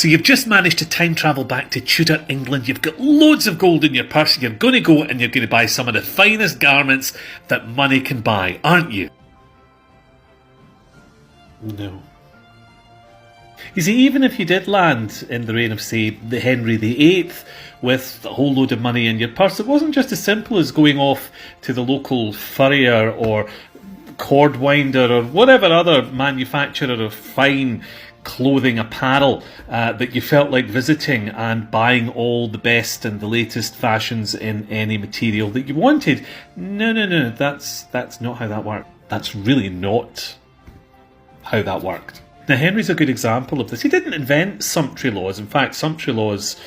So you've just managed to time travel back to Tudor England, you've got loads of gold in your purse, and you're going to go and you're going to buy some of the finest garments that money can buy, aren't you? No. You see, even if you did land in the reign of, say, the Henry VIII with a whole load of money in your purse, it wasn't just as simple as going off to the local furrier or cordwinder or whatever other manufacturer of fine clothing apparel that you felt like visiting and buying all the best and the latest fashions in any material that you wanted. No, that's not how that worked. That's really not how that worked. Now, Henry's a good example of this. He didn't invent sumptuary laws. In fact, sumptuary laws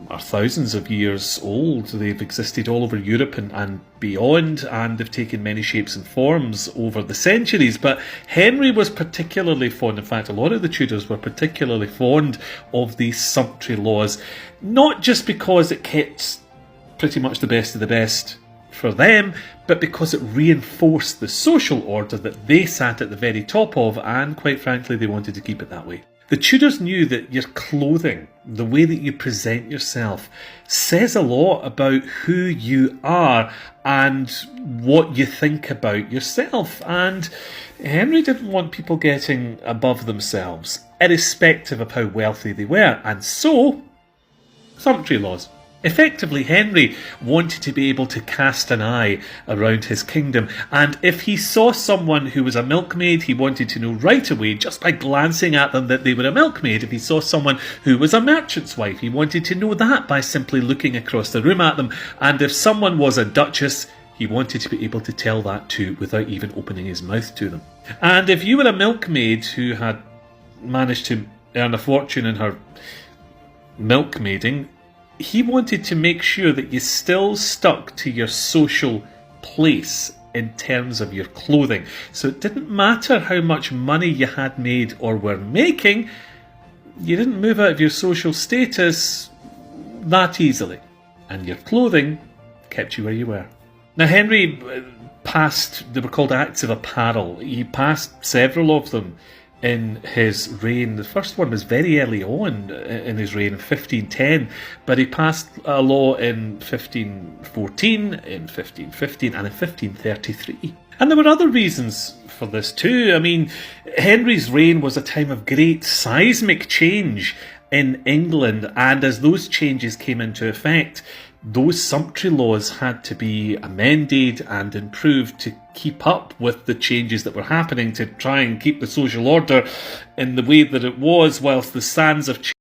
are thousands of years old. They've existed all over Europe and beyond, and they've taken many shapes and forms over the centuries. But Henry was particularly fond, in fact, a lot of the Tudors were particularly fond of these sumptuary laws, not just because it kept pretty much the best of the best for them, but because it reinforced the social order that they sat at the very top of, and quite frankly, they wanted to keep it that way. The Tudors knew that your clothing, the way that you present yourself, says a lot about who you are and what you think about yourself. And Henry didn't want people getting above themselves, irrespective of how wealthy they were. And so, sumptuary laws. Effectively, Henry wanted to be able to cast an eye around his kingdom, and if he saw someone who was a milkmaid, he wanted to know right away, just by glancing at them, that they were a milkmaid. If he saw someone who was a merchant's wife, he wanted to know that by simply looking across the room at them, and if someone was a duchess, he wanted to be able to tell that too without even opening his mouth to them. And if you were a milkmaid who had managed to earn a fortune in her milkmaiding, he wanted to make sure that you still stuck to your social place in terms of your clothing. So it didn't matter how much money you had made or were making, you didn't move out of your social status that easily. And your clothing kept you where you were. Now, Henry passed, they were called Acts of Apparel. He passed several of them in his reign. The first one was very early on in his reign, in 1510, but he passed a law in 1514, in 1515 and in 1533. And there were other reasons for this too. I mean, Henry's reign was a time of great seismic change in England, and as those changes came into effect, those sumptuary laws had to be amended and improved to keep up with the changes that were happening, to try and keep the social order in the way that it was, whilst the sands of change